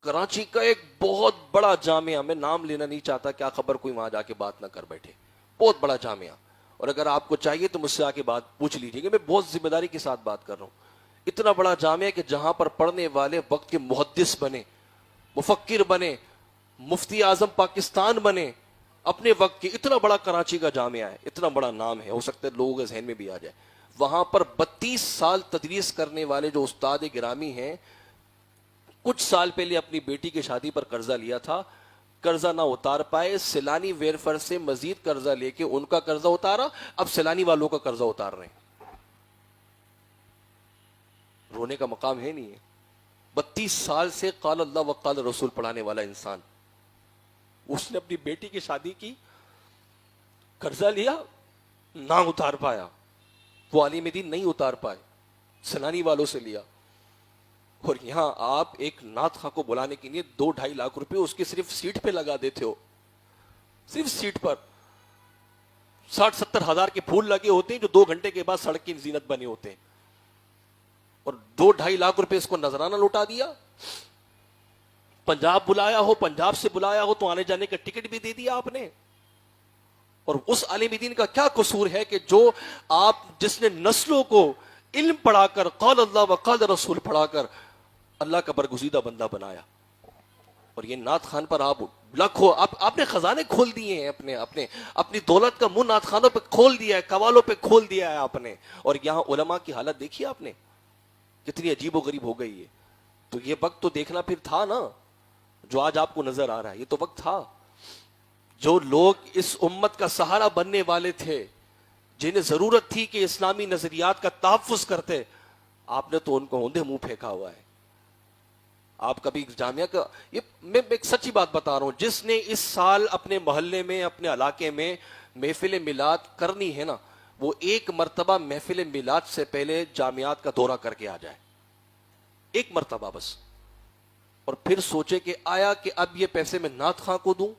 کراچی کا ایک بہت بڑا جامعہ، میں نام لینا نہیں چاہتا، کیا خبر کوئی وہاں جا کے بات نہ کر بیٹھے، بہت بڑا جامعہ، اور اگر آپ کو چاہیے تو مجھ سے آ کے بات پوچھ لیجیے گا، میں بہت ذمہ داری کے ساتھ بات کر رہا ہوں۔ اتنا بڑا جامعہ کہ جہاں پر پڑھنے والے وقت کے محدث بنے، مفکر بنے، مفتی اعظم پاکستان بنے اپنے وقت کے، اتنا بڑا کراچی کا جامعہ ہے، اتنا بڑا نام ہے، ہو سکتا ہے لوگوں کے ذہن میں بھی آ جائے۔ وہاں پر 32 سال تدریس کرنے والے جو استاد گرامی ہیں، کچھ سال پہلے اپنی بیٹی کی شادی پر قرضہ لیا تھا، قرضہ نہ اتار پائے، سیلانی ویرفیئر سے مزید قرضہ لے کے ان کا قرضہ اتارا، اب سیلانی والوں کا قرضہ اتار رہے ہیں۔ رونے کا مقام ہے نہیں ہے؟ 32 سال سے قال اللہ و قال رسول پڑھانے والا انسان، اس نے اپنی بیٹی کی شادی کی، قرضہ لیا، نہ اتار پایا، وہ عالم دین نہیں اتار پائے، سیلانی والوں سے لیا، اور یہاں آپ ایک نعت خواہ کو بلانے کے لیے 2-2.5 لاکھ روپے اس کی صرف سیٹ پہ لگا دیتے ہو، صرف سیٹ پر 60-70 ہزار کے پھول لگے ہوتے ہیں جو 2 گھنٹے کے بعد سڑک کی زینت بنے ہوتے ہیں، اور 2-2.5 لاکھ روپے اس کو نذرانہ لوٹا دیا۔ پنجاب بلایا ہو، پنجاب سے بلایا ہو تو آنے جانے کا ٹکٹ بھی دے دیا آپ نے۔ اور اس عالم دین کا کیا قصور ہے کہ جو آپ، جس نے نسلوں کو علم پڑھا کر، قال اللہ و قال رسول پڑھا کر اللہ کا برگزیدہ بندہ بنایا، اور یہ نعت خان پر آپ لاکھوں، آپ نے خزانے کھول دیے ہیں، اپنی دولت کا منہ نعت خانوں پہ کھول دیا ہے، قوالوں پہ کھول دیا ہے آپ نے، اور یہاں علماء کی حالت دیکھی آپ نے کتنی عجیب و غریب ہو گئی ہے۔ تو یہ وقت تو دیکھنا پھر تھا نا، جو آج آپ کو نظر آ رہا ہے، یہ تو وقت تھا۔ جو لوگ اس امت کا سہارا بننے والے تھے، جنہیں ضرورت تھی کہ اسلامی نظریات کا تحفظ کرتے، آپ نے تو ان کو اوندھے منہ پھینکا ہوا ہے۔ آپ کبھی جامعہ کا، یہ میں ایک سچی بات بتا رہا ہوں، جس نے اس سال اپنے محلے میں، اپنے علاقے میں محفل میلاد کرنی ہے نا، وہ ایک مرتبہ محفل میلاد سے پہلے جامعات کا دورہ کر کے آ جائے، ایک مرتبہ بس، اور پھر سوچے کہ آیا کہ اب یہ پیسے میں نعت خواہ کو دوں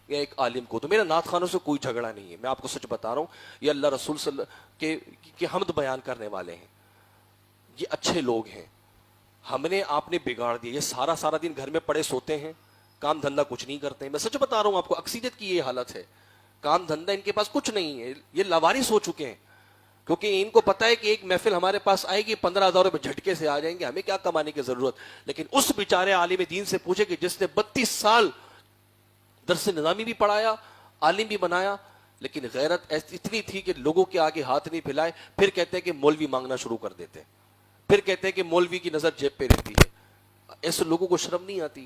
یا ایک عالم کو دوں۔ میرا نعت خانوں سے کوئی جھگڑا نہیں ہے، میں آپ کو سچ بتا رہا ہوں، یہ اللہ رسول صلی اللہ کے حمد بیان کرنے والے ہیں، یہ اچھے لوگ ہیں، ہم نے آپ نے بگاڑ دیا، یہ سارا دن گھر میں پڑے سوتے ہیں، کام دھندا کچھ نہیں کرتے ہیں، میں سچ بتا رہا ہوں آپ کو، اکثریت کی یہ حالت ہے، کام دھندا ان کے پاس کچھ نہیں ہے، یہ لاوارث ہو چکے ہیں، کیونکہ ان کو پتا ہے کہ ایک محفل ہمارے پاس آئے گی، 15,000 روپے جھٹکے سے آ جائیں گے، ہمیں کیا کمانے کی ضرورت۔ لیکن اس بیچارے عالم دین سے پوچھے کہ جس نے 32 سال درس نظامی بھی پڑھایا، عالم بھی بنایا، لیکن غیرت اتنی تھی کہ لوگوں کے آگے ہاتھ نہیں پھیلائے، پھر کہتے ہیں کہ مولوی مانگنا شروع کر دیتے ہیں، پھر کہتے ہیں کہ مولوی کی نظر جیب پہ رہتی ہے۔ ایسے لوگوں کو شرم نہیں آتی؟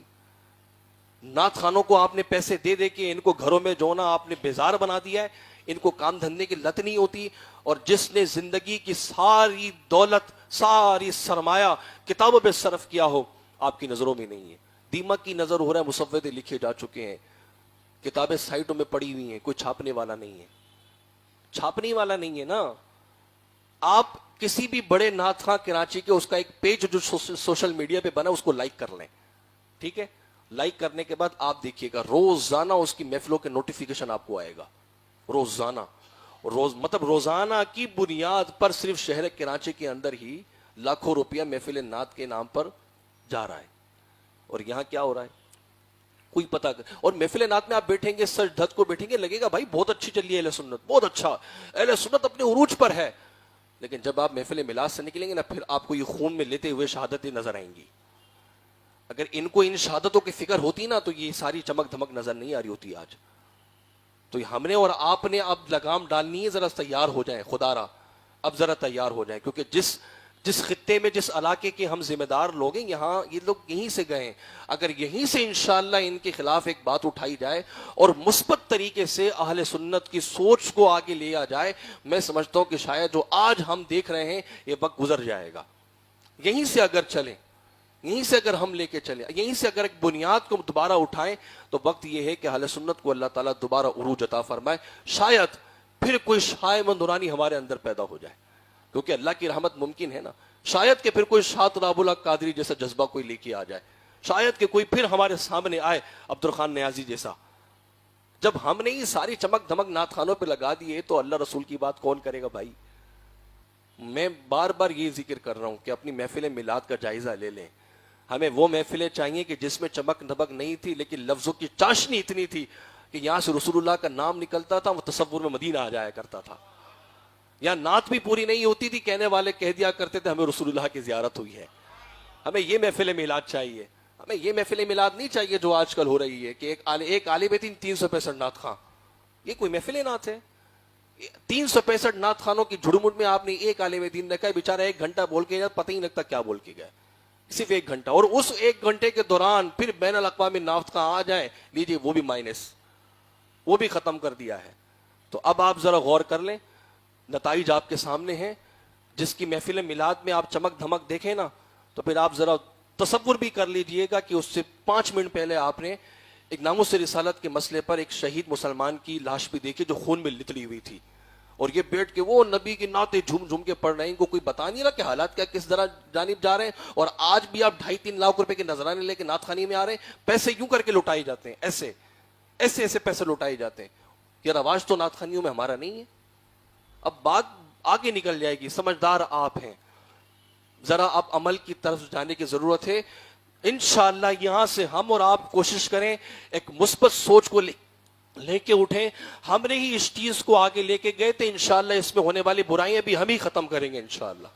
نعت خانوں کو آپ نے پیسے دے دے کے ان کو گھروں میں جو نا آپ نے بیزار بنا دیا ہے، ان کو کام دھندے کی لت نہیں ہوتی، اور جس نے زندگی کی ساری دولت، ساری سرمایہ کتابوں پہ صرف کیا ہو، آپ کی نظروں میں نہیں ہے۔ دیمک کی نظر ہو رہا ہے، مسودے لکھے جا چکے ہیں، کتابیں سائٹوں میں پڑی ہوئی ہیں، کوئی چھاپنے والا نہیں ہے، چھاپنے والا نہیں ہے نا۔ آپ کسی بھی بڑے نعت خواہ کراچی کے، اس کا ایک پیج جو سوشل میڈیا پہ بنا، اس کو لائک کر لیں، ٹھیک ہے؟ لائک کرنے کے بعد آپ دیکھیے گا روزانہ اس کی محفلوں کے نوٹیفیکیشن آپ کو آئے گا، روزانہ، مطلب روزانہ کی بنیاد پر صرف شہر کراچی کے اندر ہی لاکھوں روپیہ محفل نعت کے نام پر جا رہا ہے۔ اور یہاں کیا ہو رہا ہے کوئی پتا، اور محفل نعت میں آپ بیٹھیں گے، سر دھت کو بیٹھیں گے، لگے گا بھائی بہت اچھی چل رہی ہے اہل سنت، بہت اچھا، اہل سنت اپنے عروج پر ہے، لیکن جب آپ محفل میلاد سے نکلیں گے نا، پھر آپ کو یہ خون میں لیتے ہوئے شہادتیں نظر آئیں گی۔ اگر ان کو ان شہادتوں کی فکر ہوتی نا تو یہ ساری چمک دھمک نظر نہیں آ رہی ہوتی آج۔ تو ہم نے اور آپ نے اب لگام ڈالنی ہے، ذرا تیار ہو جائیں، خدا را اب ذرا تیار ہو جائیں، کیونکہ جس خطے میں، جس علاقے کے ہم ذمہ دار لوگ ہیں، یہاں یہ لوگ یہیں سے گئے ہیں، اگر یہیں سے انشاءاللہ ان کے خلاف ایک بات اٹھائی جائے اور مثبت طریقے سے اہل سنت کی سوچ کو آگے لیا جائے، میں سمجھتا ہوں کہ شاید جو آج ہم دیکھ رہے ہیں یہ وقت گزر جائے گا۔ یہیں سے اگر چلیں، یہیں سے اگر ہم لے کے چلیں، یہیں سے اگر ایک بنیاد کو دوبارہ اٹھائیں، تو وقت یہ ہے کہ اہل سنت کو اللہ تعالیٰ دوبارہ عروج عطا فرمائے، شاید پھر کوئی شائع نورانی ہمارے اندر پیدا ہو جائے، کیونکہ اللہ کی رحمت ممکن ہے نا، شاید کہ پھر کوئی شاط راب اللہ قادری جیسا جذبہ کوئی لے کے آ جائے، شاید کہ کوئی پھر ہمارے سامنے آئے عبد الرحمن نیازی جیسا۔ جب ہم نے یہ ساری چمک دھمک نعت خانوں پہ لگا دیے تو اللہ رسول کی بات کون کرے گا بھائی؟ میں بار بار یہ ذکر کر رہا ہوں کہ اپنی محفل میلاد کا جائزہ لے لیں، ہمیں وہ محفلیں چاہیے کہ جس میں چمک دھمک نہیں تھی لیکن لفظوں کی چاشنی اتنی تھی کہ یہاں سے رسول اللہ کا نام نکلتا تھا وہ تصور میں مدینہ آ جایا کرتا تھا. یہاں نعت بھی پوری نہیں ہوتی تھی, کہنے والے کہہ دیا کرتے تھے ہمیں رسول اللہ کی زیارت ہوئی ہے. ہمیں یہ محفل میلاد چاہیے, ہمیں یہ محفل میلاد نہیں چاہیے جو آج کل ہو رہی ہے کہ ایک عالم دین 365 نعت خواں. یہ کوئی محفل نعت ہے؟ 365 نعت خانوں کی جھڑمٹ میں آپ نے ایک عالم دین رکھا ہے, بیچارہ 1 گھنٹہ بول کے گیا, پتہ ہی نہیں لگتا کیا بول کے گیا, صرف 1 گھنٹہ. اور اس 1 گھنٹے کے دوران پھر بین الاقوامی نعت خواں آ جائیں, لیجیے وہ بھی مائنس, وہ بھی ختم کر دیا ہے. تو اب آپ ذرا غور کر لیں, نتائج آپ کے سامنے ہیں. جس کی محفل میلاد میں آپ چمک دھمک دیکھیں نا, تو پھر آپ ذرا تصور بھی کر لیجئے گا کہ اس سے 5 منٹ پہلے آپ نے ایک ناموس رسالت کے مسئلے پر ایک شہید مسلمان کی لاش بھی دیکھی جو خون میں لتڑی ہوئی تھی, اور یہ بیٹھ کے وہ نبی کی نعتیں جھوم جھوم کے پڑھ رہے ہیں. ان کو کوئی بتا نہیں رہا کہ حالات کیا کس طرح جانب جا رہے ہیں. اور آج بھی آپ 2.5-3 لاکھ روپے کے نذرانے لے کے نعت خوانی میں آ رہے ہیں, پیسے یوں کر کے لوٹائے جاتے ہیں, ایسے پیسے لوٹائے جاتے ہیں. یہ رواج تو نعت خوانیوں میں ہمارا نہیں ہے. اب بات آگے نکل جائے گی, سمجھدار آپ ہیں, ذرا اب عمل کی طرف جانے کی ضرورت ہے. انشاءاللہ یہاں سے ہم اور آپ کوشش کریں ایک مثبت سوچ کو لے کے اٹھیں. ہم نے ہی اس چیز کو آگے لے کے گئے تھے, انشاءاللہ اس میں ہونے والی برائیاں بھی ہم ہی ختم کریں گے انشاءاللہ.